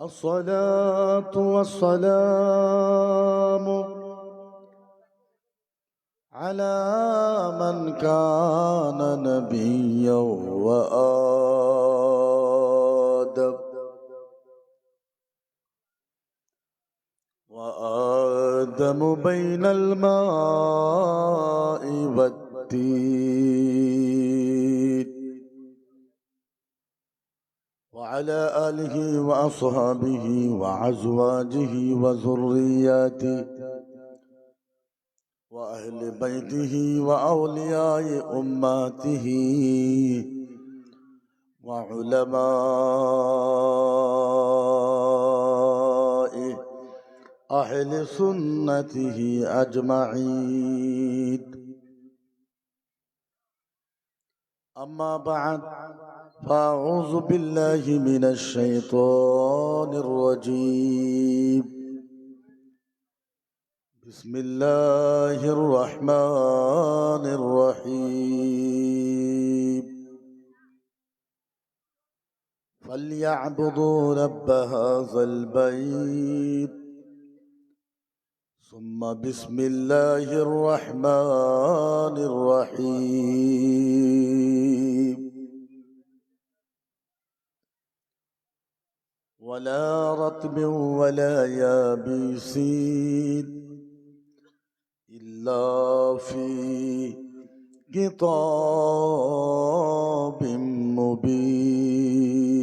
الصلاة والسلام على من كان نبيا وآدم بين الماء والدين وعلى آله وأصحابه وأزواجه وذرياته وأهل بيته وأولياء أمته وعلماء أهل سنته أجمعين. أما بعد، فأعوذ بالله من الشيطان الرجيم. بسم الله الرحمن الرحيم. فليعبدوا رب هذا البيت ثم بسم الله الرحمن الرحيم. ولا رطب ولا يابس إلا في كتاب مبين.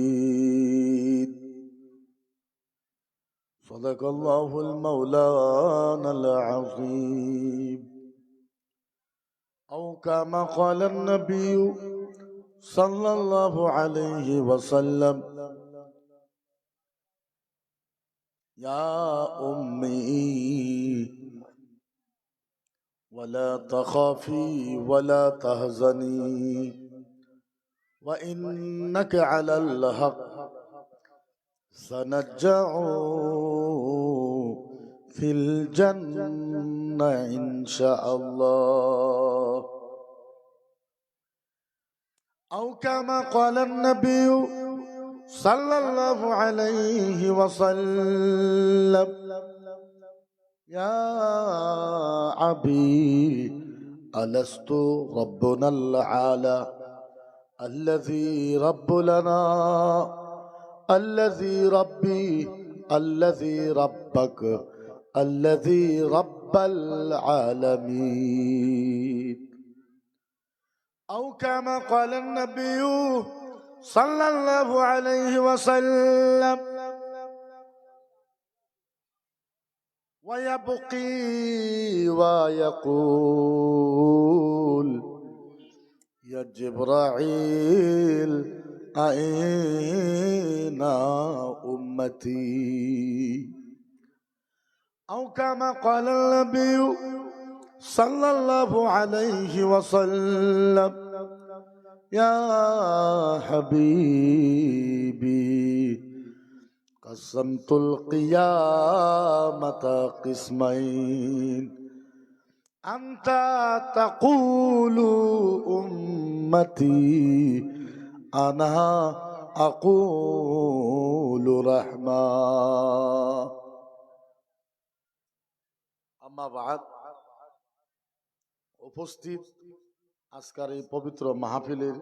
صدق الله المولانا العظيم. أو كما قال النبي صلى الله عليه وسلم: يا أمي ولا تخافي ولا تحزني وإنك على الحق سنرجع في الجنة إن شاء الله. أو كما قال النبي صلى الله عليه وسلم: يا أبي ألست ربنا الأعلى الذي رب لنا الذي ربي الذي ربك الذي رب العالمين. أو كما قال النبي صلى الله عليه وسلم: ويبقي ويقول: يا جبرائيل أين أمتي؟ أو كما قال النبي صلى الله عليه وسلم: يا حبيبي قسمت القيامة قسمين أنت تقول أمتي أنا أقول رحمة. أما بعد, উপস্থিত আজকের এই পবিত্র মাহফিলের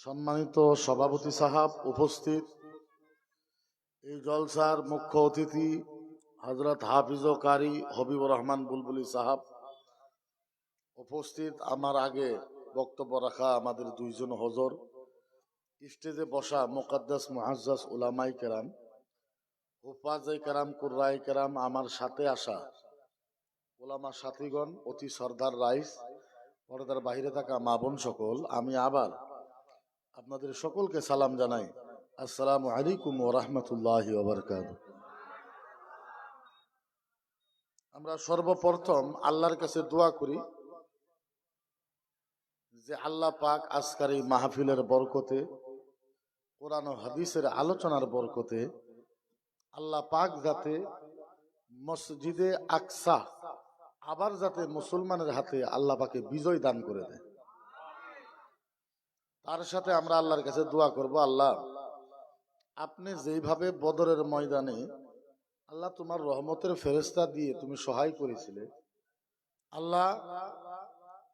সম্মানিত সভাপতি সাহেব, উপস্থিত এই জলসার মুখ্য অতিথি হযরত হাফিজ ও কারি হবিবুর রহমান বুলবুলি সাহেব, উপস্থিত আমার আগে বক্তব্য রাখা আমাদের দুইজন হজর, স্টেজে বসা মুকদ্দাস মুআজ্জাজ উলামায়ে কেরাম, হুফাজে কেরাম, কুররায়ে কেরাম, আমার সাথে আসা উলামা সাথীগণ, অতি সরদার রাইস, পর্দার বাইরে থাকা মা বোন সকল, আমি আবার আপনাদের সকলকে সালাম জানাই। আসসালামু আলাইকুম ওয়া রাহমাতুল্লাহি ওয়া বারাকাতুহু। আমরা সর্বপ্রথম আল্লাহর কাছে দোয়া করি যে আল্লাহ পাক আজকের এই মাহফিলের বরকতে, কোরআন ও হাদিসের আলোচনার বরকতে আল্লাহ পাক যাতে মসজিদে আকসা আবার যাতে মুসলমানের হাতে আল্লাহ পাকে বিজয় দান করে দেয়। তার সাথে আমরা আল্লাহর কাছে দোয়া করব, আল্লাহ আপনি যেইভাবে বদরের ময়দানে আল্লাহ তোমার রহমতের ফেরেশতা দিয়ে তুমি সহায় করেছিলে, আল্লাহ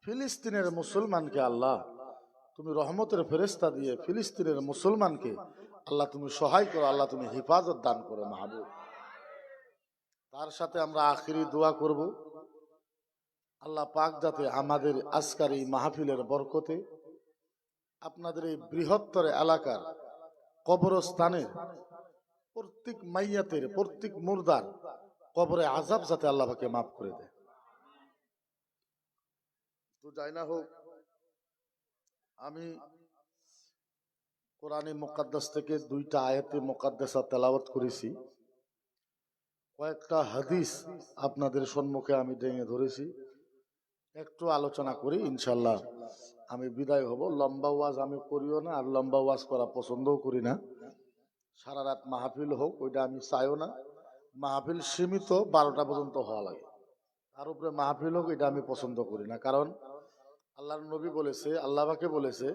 ফিলিস্তিনের মুসলমানকে আল্লাহ তুমি রহমতের ফেরেশতা দিয়ে ফিলিস্তিনের মুসলমানকে আল্লাহ তুমি সহায় করো, আল্লাহ তুমি হিফাজত দান করো মাহবুব। তার সাথে আমরা আখিরি দোয়া করব, আল্লাহ পাক যাতে আমাদের আজকের এই মাহফিলের বরকতে আপনাদের এই বৃহত্তর এলাকার কবরস্থানের প্রত্যেক মাইয়াতের প্রত্যেক মুর্দার কবরে আযাব যাতে আল্লাহ পাকে মাফ করে দেয়। তো যাই না হোক, আমি কোরআনে মুকাদ্দাস থেকে 2টা আয়াতে মুকাদ্দাসা তেলাওয়াত করেছি, কয়েকটা হাদিস আপনাদের সম্মুখে আমি টেনে ধরেছি, একটু আলোচনা করি ইনশাল্লাহ আমি বিদায় হব। লম্বা ওয়াজ আমি করিও না, আর লম্বা ওয়াজ করা পছন্দও করি না। সারা রাত মাহফিল হোক ওইটা আমি চাইও না। মাহফিল সীমিত 12টা পর্যন্ত হওয়া লাগে, তার উপরে মাহফিল হোক এটা আমি পছন্দ করি না। কারণ আল্লাহর নবী বলেছে, আল্লাহ পাকে বলেছে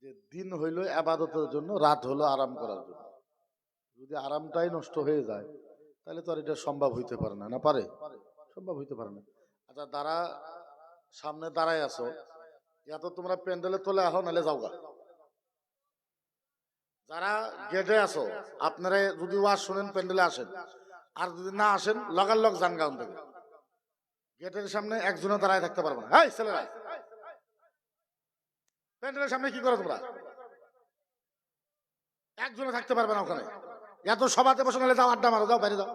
যে দিন হইল ইবাদতের জন্য, রাত হলো আরাম করার জন্য। যদি আরামটাই নষ্ট হয়ে যায় তাহলে তো আর এটা সম্ভব হইতে পারে না। না পারে? সম্ভব হইতে পারে না। আচ্ছা, যারা সামনে দাঁড়ায় আছো, এত তোমরা প্যান্ডেলে তোলে আহো, নাহলে যাওগা। যারা গেটে আছো, আপনারা যদি ওয়াজ শুনেন প্যান্ডেলে আসেন, আর যদি না আসেন লগালগ যান গাউন থেকে। গেটের সামনে একজনও দাঁড়ায় থাকতে পারবে না। এই ছেলেরা, প্যান্ডেলের সামনে কি করো তোমরা? একজনও থাকতে পারবে না ওখানে। এত সভাতে বসে, নাহলে যাও আড্ডা মারো, যাও বাইরে যাও।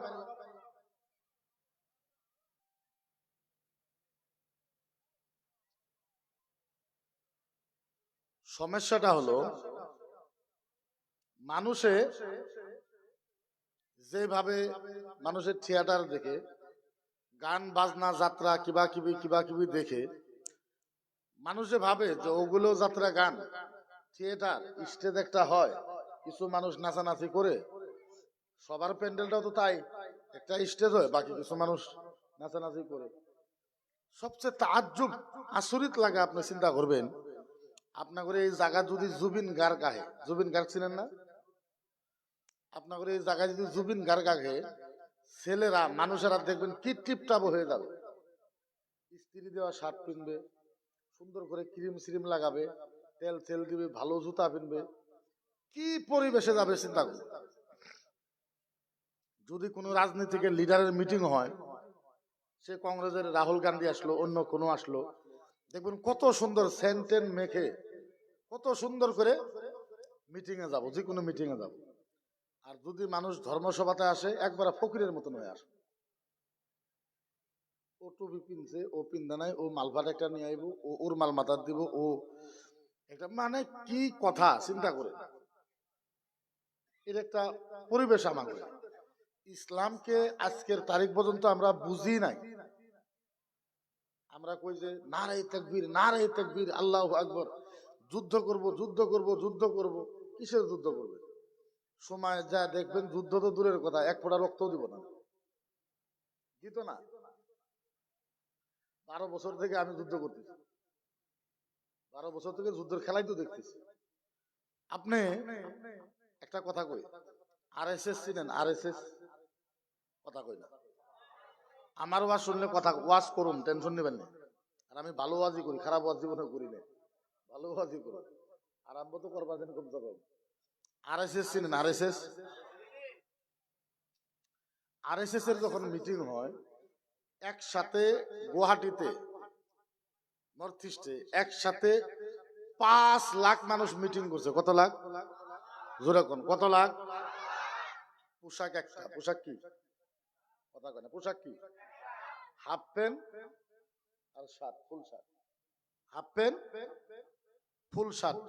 সমস্যাটা হলো মানুষে যেভাবে মানুষের থিয়েটার দেখে, গান বাজনা যাত্রা কিবা কিবি দেখে, মানুষে ভাবে যে ওগুলো যাত্রা গান থিয়েটার স্টেজ একটা হয়, কিছু মানুষ নাচানাচি করে। সবার প্যান্ডেলটাও তো তাই, একটা স্টেজ হয়, বাকি কিছু মানুষ নাচানাচি করে। সবচেয়ে তাজ্জুব আচরিত লাগে, আপনি চিন্তা করবেন, আপনাদের এই জায়গা যদি জুবিন গার্গ আহে, জুবিন গার্গ চিনেন না? আপনাদের এই জায়গায় যদি জুবিন গার্গ আহে, ছেলেরা মানুষেরা দেখবেন কি টিপটাপ হয়ে যাবে। স্ত্রী দেওয়া শার্ট পিনবে, সুন্দর করে ক্রিম শ্রিম লাগাবে, তেল দিবে, ভালো জুতা পিনবে, কি পরিবেশে যাবে চিন্তা করুন। যদি কোনো রাজনীতিকের লিডারের মিটিং হয়, সে কংগ্রেসের রাহুল গান্ধী আসলো, অন্য কোনো আসলো, দেখবেন কত সুন্দর সেন্টেন মেখে কত সুন্দর করে মিটিং এ যাবো, যে কোনো মিটিং এ যাবো। আর যদি মানুষ ধর্মসভাতে আসে, একবার ফকিরের মতন হয়ে আসে। ও টুপি পিনছে, ও পিন্দা নাই, ও মালভাট একটা নিয়ে আইব, ও ওর মাল মাথার দিব, ও একটা মানে কি কথা চিন্তা করে। এর একটা পরিবেশ আমাদের ইসলামকে আজকের তারিখ পর্যন্ত আমরা বুঝি নাই। আমরা কই যে নারে তাকবীর, আল্লাহু আকবার, যুদ্ধ করব, কিসের যুদ্ধ করবে? সময় যা দেখবেন যুদ্ধ তো দূরের কথা, এক ফোঁটা রক্তও দিব না, দিত না। 12 বছর থেকে আমি যুদ্ধ করতেছি, 12 বছর থেকে যুদ্ধের খেলাই তো দেখতেছি। আপনি একটা কথা কই, আরএসএস চিনেন? আরএসএস কথা কই না, আমার ওয়াজ শুনলে কথা ওয়াজ করুন, টেনশন নেবেন না। আর আমি ভালো ওয়াজই করি, খারাপ ওয়াজ জীবনে করি না, ভালো ওয়াজই করি। আরম্ভ তো করবার দেন কমতে কম। আরএসএস চিনেন? আরএসএস, আরএসএস এর যখন মিটিং হয় একসাথে গুয়াহাটিতে, নর্থ ইস্টে একসাথে 5 লাখ মানুষ মিটিং করছে। কত লাখ? জোরে কোন কত লাখ? পোশাক একটা, পোশাক কি কথা কয় না, পোশাক কি? হাফ প্যান্ট আর shirt, full shirt, half pant full shirt.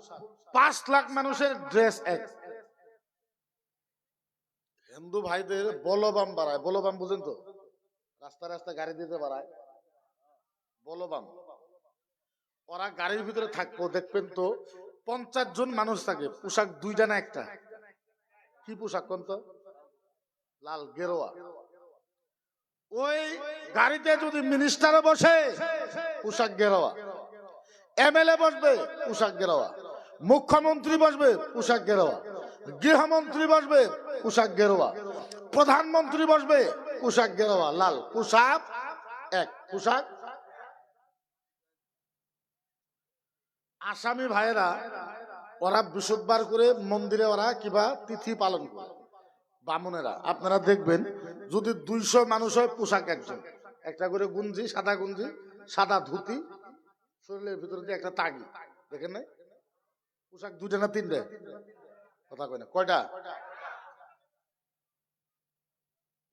5 lakh মানুষের ড্রেস এক। হিন্দু ভাইদের বলবাম বাড়ায়, বলবাম বুঝেন তো? রাস্তা গাড়ি দিতে বাড়ায় বলবাম। ওরা গাড়ির ভিতরে থাকবো, দেখবেন তো 50 জন মানুষ থাকে, পোশাক 2টা না একটা। কি পোশাক কোন তো? লাল গেরোয়া। ওই গাড়িতে যদি মিনিস্টারে বসে, পোশাক গেরোয়া, এমএলএ বসবে, পোশাক গেরোয়া, মুখ্যমন্ত্রী বসবে, পোশাক গেরোয়া, গৃহমন্ত্রী বসবে পোশাক গেরুয়া, প্রধানমন্ত্রী বসবে পোশাক গেরুয়া লাল, পোশাক এক, পোশাক। আসামি ভাইয়েরা ওরা বৃহস্পতিবার করে মন্দিরে ওরা কিবা তিথি পালন করে, বামুনেরা আপনারা দেখবেন যদি 200 মানুষ হয় পোশাক একজন, একটা করে গুঞ্জি, সাদা গুঞ্জি, সাদা ধুতি, শরীরের ভিতরে দিয়ে একটা তাগি, দেখেন নাই? পোশাক 2টা না 3টে? কথা কয় না, কয়টা?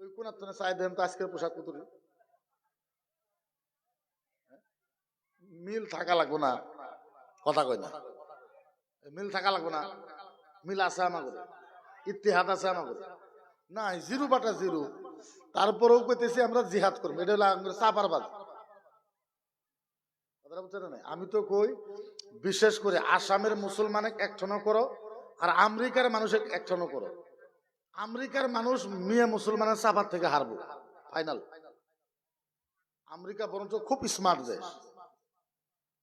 ওই কোন আপনার চাই দেন তো আজকের পোশাক পুতুল মিল থাকা লাগবো না, কথা কয় না, মিল থাকা লাগবো না। মিল আছে আমাদের, ইতিহাদ আছে আমাদের, নাই জিরো বাটা জিরো। তারপরেও কইতেছি আমরা জিহাদ করবো, এটা হলো চাপার বাজ। কথাটা বুঝছেন না? আমি তো কই বিশেষ করে আসামের মুসলমান একঠনও করো, আর আমেরিকার মানুষ একঠনও করো। আমেরিকার মানুষ মিয়া মুসলমানের চাপার থেকে হারবো ফাইনাল। আমেরিকা বরঞ্চ খুব স্মার্ট দেশ,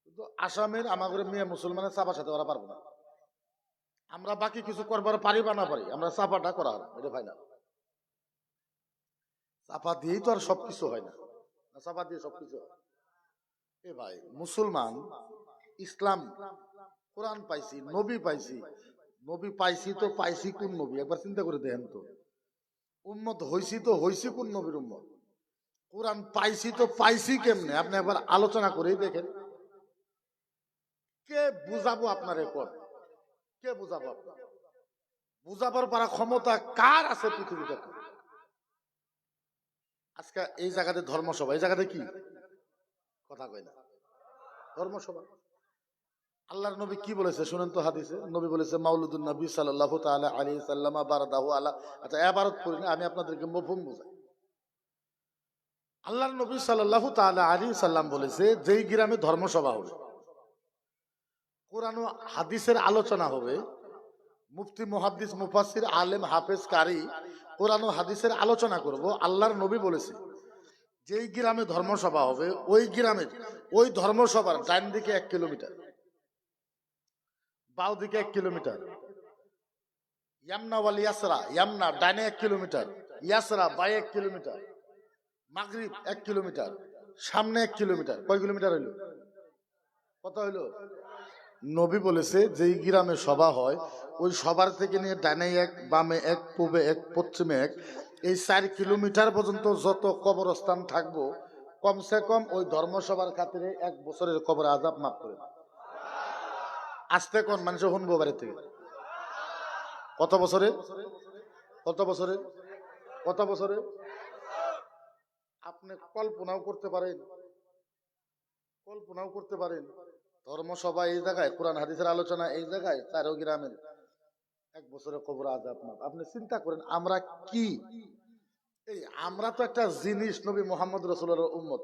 কিন্তু আসামের আমাদের মিয়া মুসলমানের চাপার সাথে ওরা পারবো না। আমরা বাকি কিছু করবার পারি বা না পারি, আমরা চাপাটা করা হবে, এটা ফাইনাল। চাপা দিয়েই তো আর সবকিছু হয় না, চাপা দিয়ে সবকিছু হয়। এ ভাই মুসলমান, ইসলাম, কোরআন পাইছি, নবী পাইছি, নবী পাইছি তো পাইছি কোন নবী একবার চিন্তা করে দেখেন তো। উম্মত হইছি তো হইছি কোন নবীর উম্মত। কোরআন পাইছি তো পাইছি কেমনে, আপনি একবার আলোচনা করেই দেখেন। কে বুঝাবো আপনার এখন, কে বুঝাবো আপনার? বুঝাবার পারা ক্ষমতা কার আছে পৃথিবীতে? আজকে এই জায়গাতে ধর্মসভা, এই জায়গাতে কি কথা কয় না, ধর্মসভা। আল্লাহর নবী কি বলেছে শুনেন তো হাদিসে? নবী বলেছে মাউলুদুন নবী সাল্লাল্লাহু তাআলা আলাইহি সাল্লাম বারাদাহু আলা। আচ্ছা ইবারত করি না, আমি আপনাদেরকে মফহুম বুঝাই। আল্লাহর নবী সাল্লাল্লাহু তাআলা আলাইহি সাল্লাম বলেছে যেই গ্রামে ধর্মসভা হবে, কোরআন ও হাদিসের আলোচনা হবে, মুফতি, মুহাদ্দিস, মুফাসসির, আলেম, হাফেজ, কারি কোরআন ও হাদিসের আলোচনা করব। আল্লাহর নবী বলেছে যেই গ্রামে ধর্মসভা হবে ওই গ্রামের ওই ধর্মসভার ডান দিকে 1 কিলোমিটার, বাও দিকে 1 কিলোমিটার, ইয়ামনা ওয়াল ইয়াসরা, ইয়ামনা ডানে 1 কিলোমিটার, ইয়াসরা বাই 1 কিলোমিটার, মাগরিব 1 কিলোমিটার, সামনে 1 কিলোমিটার। কয় কিলোমিটার হইল? কত হইল? নবী বলেছে যেই গ্রামে সভা হয় ওই সবার থেকে নিয়ে ডানে 1, বামে 1, পূবে 1, পশ্চিমে 1, এই 4 কিলোমিটার পর্যন্ত যত কবরস্থান থাকবো কমসে কম ওই ধর্মসভার খাতিরে 1 বছরের কবর আযাব মাফ করে। আসতে কোন মানুষ শুনবো বাড়ি থেকে? কত বছরে? কত বছরে? কত বছরে? আপনি কল্পনাও করতে পারেন, কল্পনাও করতে পারেন ধর্মসভা এই জায়গায়, কোরআন হাদিসের আলোচনা এই জায়গায়, 4 গ্রামের 1 বছরের কবর আযাব মাফ। আপনি চিন্তা করেন আমরা কি, এই আমরা তো একটা জিনিস, নবী মুহাম্মদ রাসূলুল্লাহর উম্মত,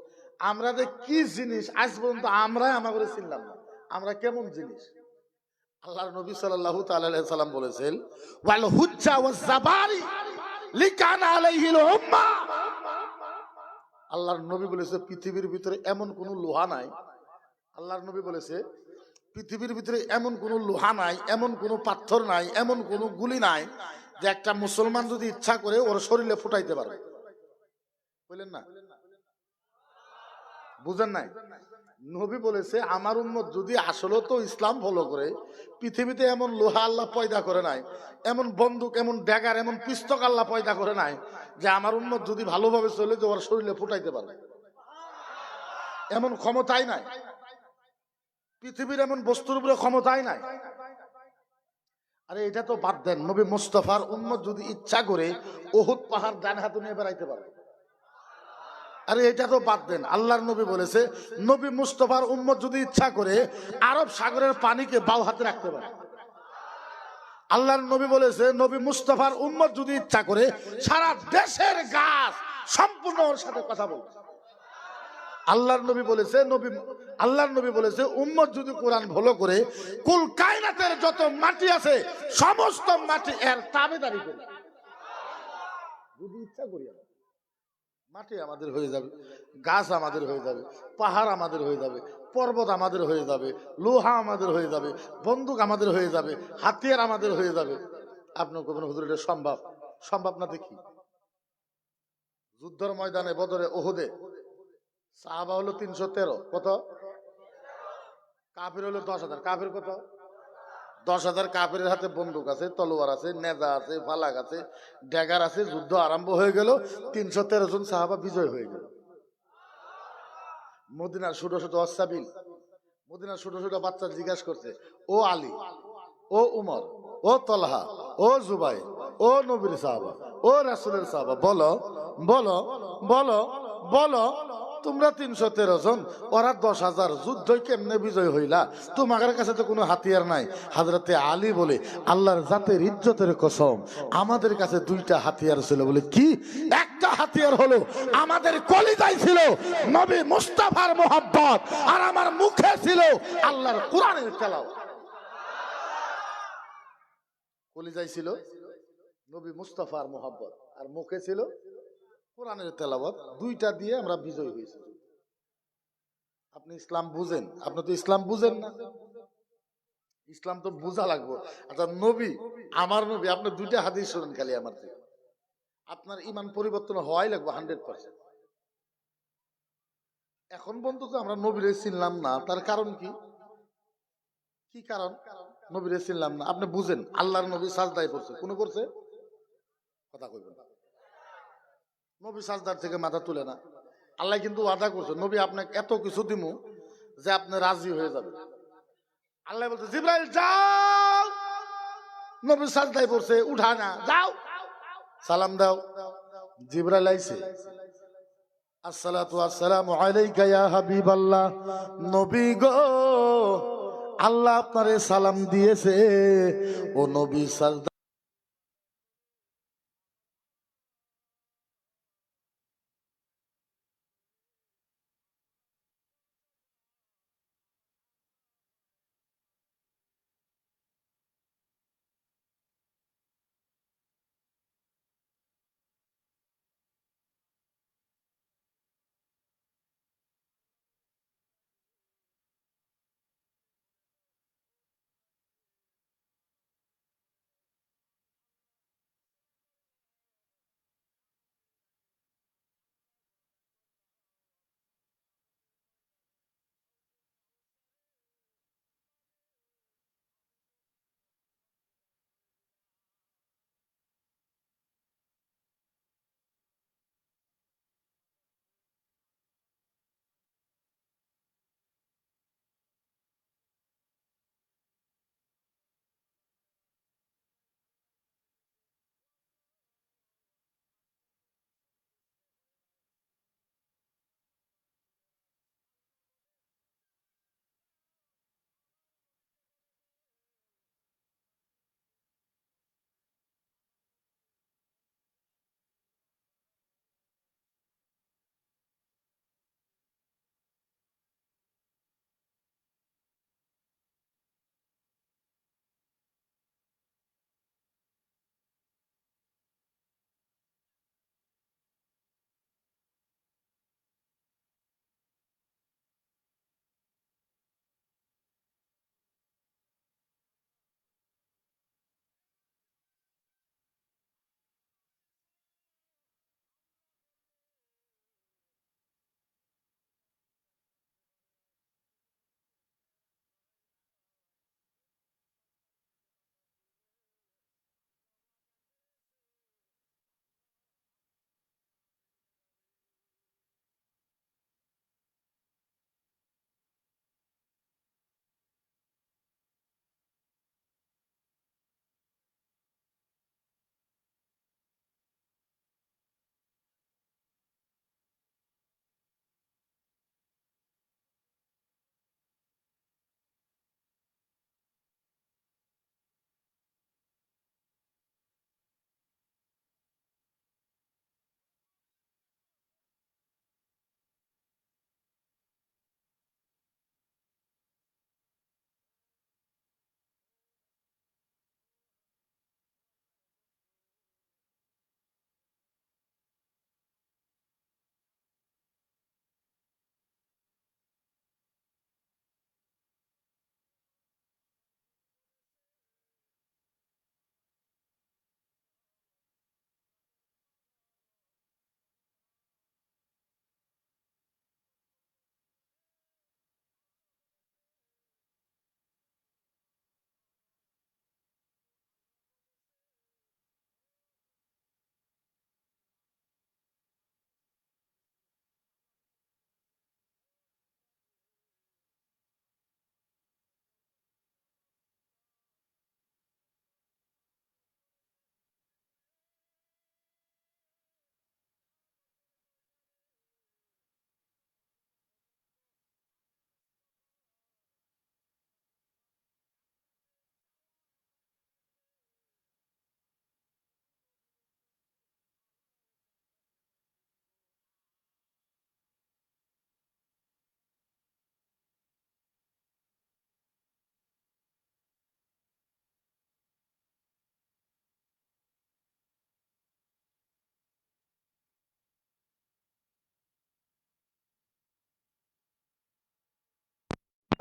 আমরা যে কি জিনিস আজ পর্যন্ত আমরাই আমাদের চিনলাম না, আমরা কেমন জিনিস। আল্লাহর নবী সাল্লাল্লাহু তাআলা আলাইহি সাল্লাম বলেছেন ওয়াল হুজ্জা ওয়াজ জাবারি লিকানা আলাইহিল উম্মাহ। আল্লাহর নবী বলেছে পৃথিবীর ভিতরে এমন কোন লোহা নাই, আল্লাহর নবী বলেছে পৃথিবীর ভিতরে এমন কোন লোহা নাই, এমন কোন পাথর নাই, এমন কোন গুলি নাই যে একটা মুসলমান যদি ইচ্ছা করে ওর শরীরে ফুটাইতে পারবে। বললেন না? বুঝেন নাই? নবী বলেছে আমার উম্মত যদি আসলে তো ইসলাম ফলো করে, পৃথিবীতে এমন লোহা আল্লাহ পয়দা করে নাই, এমন বন্দুক, এমন ড্যাগার, এমন পিস্তক আল্লাহ পয়দা করে নাই যে আমার উম্মত যদি ভালোভাবে চলে যে ওর শরীরে ফুটাইতে পারবে, এমন ক্ষমতাই নাই। পৃথিবীর এমন বস্তুর উপরে ক্ষমতাই নাই। আরে এটা তো বাদ দেন, নবী মুস্তাফার উম্মত যদি ইচ্ছা করে উহুদ পাহাড় ডান হাতে নিয়ে বেড়াইতে পারবে। আরে এটা তো বাদ দেন, আল্লাহর নবী বলেছে নবী মুস্তাফার উম্মত যদি ইচ্ছা করে আরব সাগরের পানিকে বাও হাতে রাখতে পারে। আল্লাহর নবী বলেছে নবী মুস্তাফার উম্মত যদি ইচ্ছা করে সারা দেশের গাছ সম্পূর্ণ ওর সাথে কথা বলবে। আল্লাহর নবী বলেছে আল্লাহর নবী বলেছে উম্মত যদি কোরআন ফলো করে কুল কায়নাতের যত মাটি আছে সমস্ত মাটি এর তাবেদারি করে। যদি ইচ্ছা করি মাটি আমাদের হয়ে যাবে, গাছ আমাদের হয়ে যাবে, পাহাড় আমাদের হয়ে যাবে, পর্বত আমাদের হয়ে যাবে, লোহা আমাদের হয়ে যাবে, বন্দুক আমাদের হয়ে যাবে, হাতিয়ার আমাদের হয়ে যাবে। আপনি কবেন হুজুর এটা সম্ভব? সম্ভব না দেখি। যুদ্ধের ময়দানে বদরে ওহুদে সাহাবা হলো 313, কত? কাফির হলো 10,000। কাফির কত? 10,000। কাফিরের হাতে বন্দুক আছে, তলোয়ার আছে, নেজা আছে, ফালাক আছে, ড্যাগার আছে। যুদ্ধ আরম্ভ হয়ে গেল, 313 জন সাহাবা বিজয় হয়ে গেল। মদিনার ছোট ছোট অসাবিল, মদিনার ছোট ছোট বাচ্চা জিজ্ঞাসা করছে, ও আলী, ও উমর, ও তলহা, ও জুবাই, ও নবীর সাহাবা, ও রাসূলের সাহাবা, বলো বলো বলো বলো, তোমরা 313 জন, ওরা 10,000, যুদ্ধ কেমনে বিজয় হইলা? তোমাদের কাছে তো কোনো হাতিয়ার নাই। হযরতে আলী বলে, আল্লাহর জাতের ইজ্জতের কসম, আমাদের কাছে 2টা হাতিয়ার ছিল। বলে কি? একটা হাতিয়ার হলো আমাদের কলিজায় ছিল নবী মুস্তাফার মোহাব্বত, আর আমার মুখে ছিল আল্লাহর কোরআনের তেলাওয়াত। কলিজায় ছিল নবী মুস্তাফার মোহাব্বত, আর মুখে ছিল কোরআনের তেলাওয়াত। 2টা দিয়ে আমরা বিজয় হয়েছি। আপনি ইসলাম বুঝেন? আপনি তো ইসলাম বুঝেন না। ইসলাম তো বুঝা লাগবে। আচ্ছা, নবী, আমার নবী, আপনি 2টা হাদিস শুনেন খালি আমার থেকে, আপনার ইমান পরিবর্তন হওয়াই লাগবে 100%। এখন পর্যন্ত আমরা নবীরে চিনলাম না, তার কারণ কি? কি কারণ? নবীরে চিনলাম না। আপনি বুঝেন, আল্লাহর নবী সাজদায় পড়ছে, কোন পড়ছে? কথা কইবেন না। নবী সাজদার থেকে মাথা তুলে না। আল্লাহ কিন্তু ওয়াদা করছে, নবী আপনাকে এত কিছু দিমু যে আপনি রাজি হয়ে যাবেন। আল্লাহ বলছে, জিবরাইল যাও, নবী সাজদায় পড়ছে, উঠা না, যাও সালাম দাও। জিবরাইল আইছে, আসসালাতু আসসালামু আলাইকা ইয়া হাবিবাল্লাহ, নবী গো, আল্লাহ আপনারে সালাম দিয়েছে। ও নবী সাজদা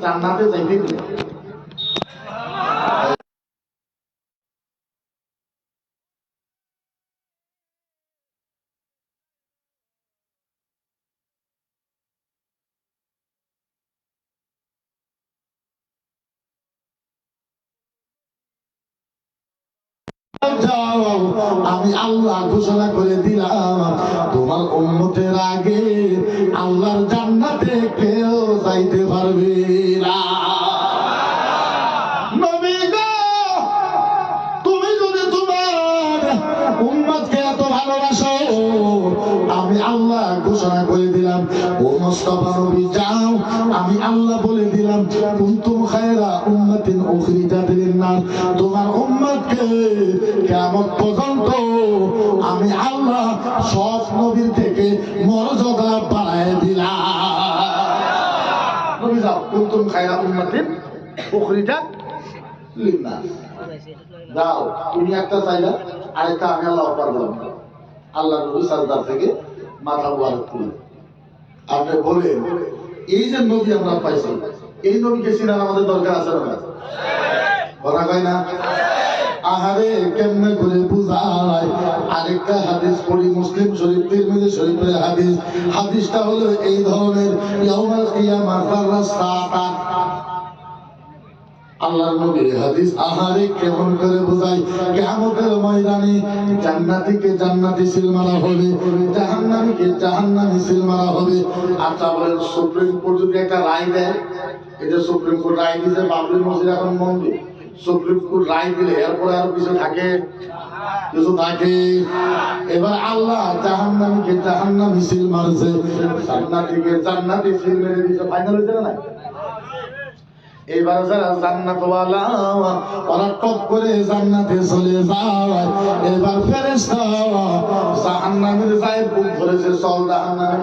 জান্নাতে যাইতে দিল। আমি আল্লাহ ঘোষণা করে দিলাম তোমার উম্মতের আগে আল্লাহর জান্নাতে কেউ যাইতে পারবে না। নবী গো, তুমি যদি তোমার উম্মতকে এত ভালোবাসো, আমি আল্লাহ ঘোষণা করে দিলাম ও মুস্তাফা নবী যাও, আমি আল্লাহ বলে দিলাম কুনতুম খায়রা উম্মাতিন উখরিজাত লিন-নাস, তোমার উম্মতকে কিয়ামত পর্যন্ত আমি আল্লাহ সব নবীর থেকে মর্যাদা বাড়ায় দিলাম। নবী যাও, কুনতুম খায়রা উম্মাতিন উখরিজাত লিন-নাস, যাও তুমি একটা চাইলা, আরেকটা আমি আল্লাহ অফার দিলাম। আল্লাহ নবী সাজদা থেকে মাথা ওয়ারত তুলে আপনি বলেন, এই যে নবী আমরা পাইছি, এই নবীকে চিনার আমাদের দরকার আছে না? কথা কয় না? আহারে কেমনে করে বুঝায়। আরেকটা হাদিস পড়ি, মুসলিম শরীফ, তিরমিজি শরীফের হাদিস। হাদিসটা হলো এই ধরনের, ইয়াউমাল কিয়ামাহ ফারাসাতা, আল্লাহর নবীর হাদিস। আহারে কেমন করে বোঝায়, কিয়ামতের ময়দানে জান্নাতীকে জান্নাতি সিল মারা হবে, জাহান্নামীকে জাহান্নামী সিল মারা হবে। আচ্ছা বলেন, সুপ্রিম কোর্ট যদি একটা রায় দেয়, এটা সুপ্রিম কোর্ট রায় দিয়েছে বাবরি মসজিদ এখন মন্দির, সুপ্রিম কোর্ট রায় দিলে এরপরে আর কিছু থাকে? কিছু থাকে? এবার আল্লাহ জাহান্নামীকে জাহান্নামী সিল মারছে, জান্নাতীকে জান্নাতি সিল মেরে দিয়েছে। ফাইনাল হয়েছে না? এবার যারা জান্নাতওয়ালা ওরা টপ করে জান্নাতে চলে যায়। এবার ফেরেশতা জাহান্নামের যায় বুক ধরেছে, চল জাহান্নামে।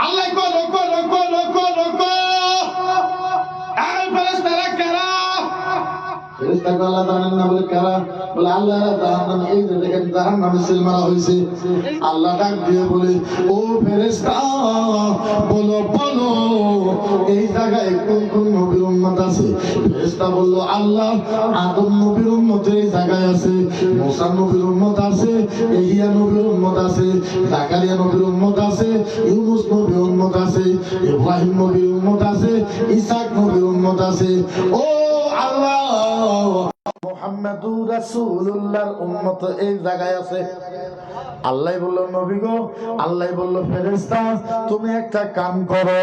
আল্লাহ করো করো করো করো করো, এই ফেরেশতারা কারা? ফেরেশতাকে আল্লাহ জানেন না, বলে কারা? বলে আল্লাহ জাহান্নাম, এই যে দেখেন জাহান্নামে সিল মারা হয়েছে। আল্লাহ ডাক দিয়ে বলে, ও ফেরেশতা বলো বলো এই জায়গায় কোন কোন নবীর উম্মত আছে? ফেরেশতা বলল, আল্লাহ আদম নবীর উম্মত এই জায়গায় আছে, মুসা নবীর উম্মত আছে, ইহইয়া নবীর উম্মত আছে, জাকারিয়া নবীর উম্মত আছে, ইউনূস নবীর উম্মত আছে, ইব্রাহিম নবীর উম্মত আছে, ইসহাক নবীর উম্মত আছে। ও আল্লাহ, মুহাম্মাদুর রাসূলুল্লাহর উম্মত এই জায়গায় আছে। আল্লাহ বলল, নবী গো, আল্লাহ বলল ফেরেশতা তুমি একটা কাম করো,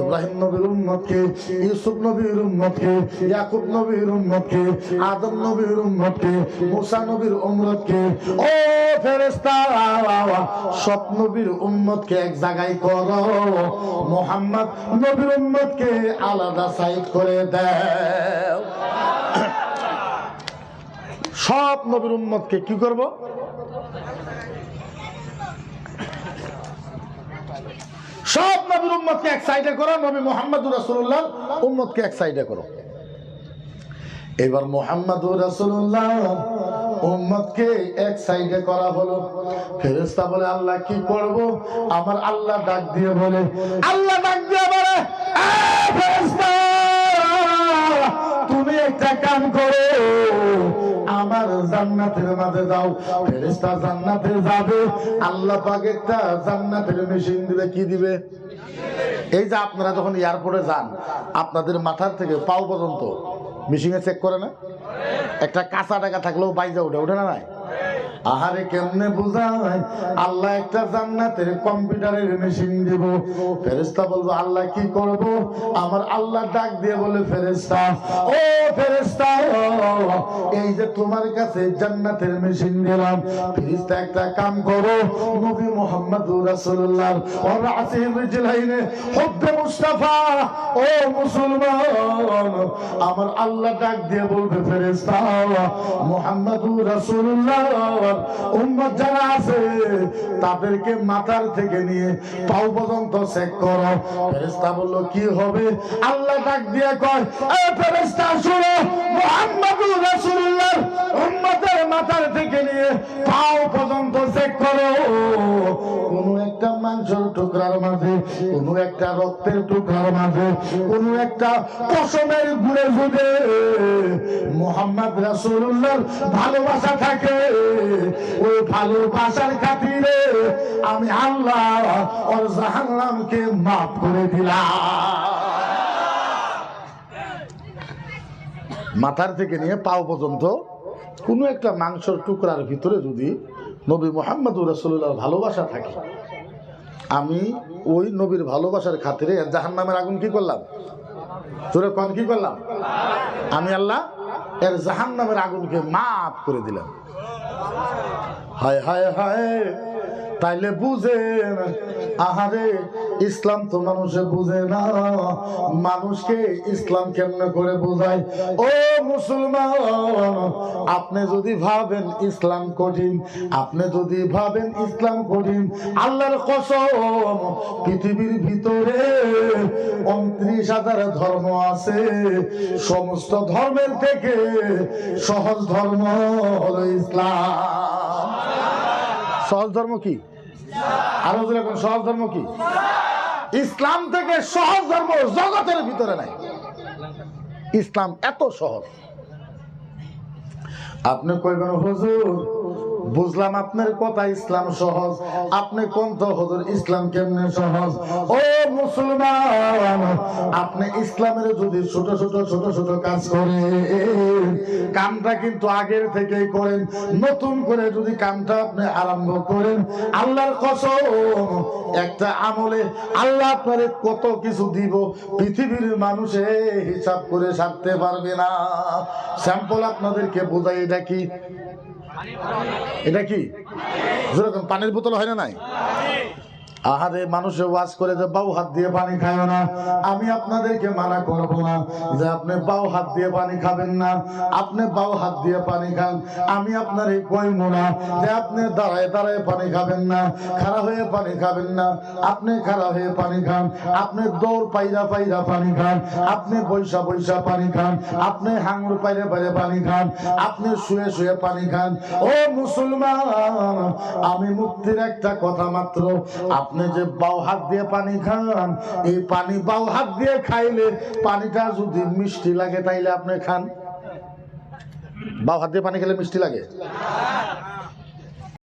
ইব্রাহিম নবীর উম্মতকে, ইউসুফ নবীর উম্মতকে, ইয়াকুব নবীর উম্মতকে, আদম নবীর উম্মতকে, মুসা নবীর উম্মতকে, ও ফেরেশতা সব নবীর উম্মতকে এক জায়গায় করো, মুহাম্মদ নবীর উম্মতকে আলাদা সাইড করে দাও। সব নবীর উম্মতকে কি করব? সব নবীর উম্মতকে এক সাইডে করো, নবী মুহাম্মদুর রাসূলুল্লাহ উম্মতকে এক সাইডে করো। এবার মুহাম্মদুর রাসূলুল্লাহ উম্মতকে এক সাইডে করা হলো। ফেরেশতা বলে, আল্লাহ কি করব? আমার আল্লাহ ডাক দিয়ে বলে, আল্লাহ ডাক দিয়ে বলে, এই ফেরেশতা তুমি একটা কাম করো, আমার জান্নাতের মাঝে যাও। ফেরেশতা জান্নাতে যাবে, আল্লাহ পাক একটা জান্নাতের মেশিন দিবে। কি দিবে? এই যে আপনারা যখন এয়ারপোর্টে যান, আপনাদের মাথার থেকে পাও পর্যন্ত মেশিনে চেক করে না? একটা কাঁচা টাকা থাকলেও বাইজা ওঠে, ওঠে না? নাই? আহারে কেমনে বুঝায়, আল্লাহ একটা জান্নাতের কম্পিউটারের মেশিন দিব। ফেরেশতা বলবো, আল্লাহ কি করব? আমার আল্লাহ ডাক দিয়ে বলে, ফেরেশতা ও ফেরেশতা এই যে তোমার কাছে জান্নাতের মেশিন দিলাম, ফেরেশতা একটা কাম করো, নবী মুহাম্মদুর রাসূলুল্লাহ ওর রাসিল রিজলাইনে হুব্বে মুস্তাফা, ও মুসলমান আমার আল্লাহ ডাক দিয়ে বলবে, ফেরেশতা মুহাম্মদুর রাসূলুল্লাহ উম্মত যারা আছে তাদেরকে মাথার থেকে নিয়ে পাও পর্যন্ত চেক করো। ফেরেশতা বলল, কি হবে? আল্লাহ ডাক দিয়ে কয়, এই ফেরেশতা শুনো, মুহাম্মদুর রাসূলুল্লাহ উম্মতের মাথার থেকে নিয়ে পাও পর্যন্ত চেক করো, কোন একটা মাংসর টুকরার মাঝে, কোন একটা রক্তের টুকরার মাঝে, কোন একটা পশমের গুড়ে গুড়ে মুহাম্মদ রাসূলুল্লাহর ভালোবাসা থাকে, ওই ভালোবাসার খাতিরে আমি আল্লাহ ওর জাহান্নামকে মাফ করে দিলাম। মাথার থেকে নিয়ে পাও পর্যন্ত কোন একটা মাংসের টুকরার ভিতরে যদি নবী মুহাম্মদুর রাসূলুল্লাহর ভালোবাসা থাকে, আমি ওই নবীর ভালোবাসার খাতিরে জাহান্নামের আগুন কি করলাম? তোরে কোন কি করলাম? আমি আল্লাহ এর জাহান্নামের আগুনকে মাফ করে দিলাম। হায় হায় হায়, তাইলে বুঝেন, আহারে ইসলাম তো মানুষে বুঝে না, মানুষকে ইসলাম কেমনে করে বোঝায়? ও মুসলমান, আপনি যদি ভাবেন ইসলাম কঠিন, আপনি যদি ভাবেন ইসলাম কঠিন, আল্লাহর কসম পৃথিবীর ভিতরে 29,000 ধর্ম আছে, সমস্ত ধর্মের থেকে সহজ ধর্ম হলো ইসলাম। সহজ ধর্ম কি? আরো যেরকম সহজ ধর্ম কি? ইসলাম থেকে সহজ ধর্ম জগতের ভিতরে নাই। ইসলাম এত সহজ। আপনি কইবেন হুজুর বুঝলাম আপনার কথা, ইসলাম সহজ, আপনি কোন তো হুজুর ইসলাম কেমনে সহজ? ও মুসলমান, আপনি ইসলামের যদি ছোট ছোট ছোট ছোট কাজ করেন, কামটা কিন্তু আগের থেকেই করেন, নতুন করে যদি কামটা আপনি আরম্ভ করেন, আল্লাহর কসম একটা আমলে আল্লাহ আপনারে কত কিছু দিব, পৃথিবীর মানুষে হিসাব করে সারতে পারবে না। স্যাম্পল আপনাদেরকে বোঝাই, এটা কি? এটা কি? যেরকম পানির বোতল হয় না নাই? আহারে মানুষে ওয়াজ করে যে বাউ হাত দিয়ে পানি খায় না, আমি আপনাদেরকে মানা করবো না যে আপনি বাউ হাত দিয়ে পানি খাবেন না, আপনি বাউ হাত দিয়ে পানি খান। আমি আপনার এই কইবো না যে আপনি দাঁড়ায় দাঁড়ায় পানি খাবেন না, খাড়া হয়ে পানি খাবেন না, আপনি খাড়া হয়ে পানি খান, আপনি দৌড় পাইরা পাইরা পানি খান, আপনি বৈশা বৈশা পানি খান, আপনি হাঙর পাইরে পাইরে পানি খান, আপনি শুয়ে শুয়ে পানি খান। ও মুসলমান, আমি মুক্তির একটা কথা মাত্র, আপনি যে বাউ হাত দিয়ে পানি খান, এই পানি বাউ হাত দিয়ে খাইলে পানিটা যদি মিষ্টি লাগে তাইলে আপনি খান। বাউ হাত দিয়ে পানি খেলে মিষ্টি লাগে?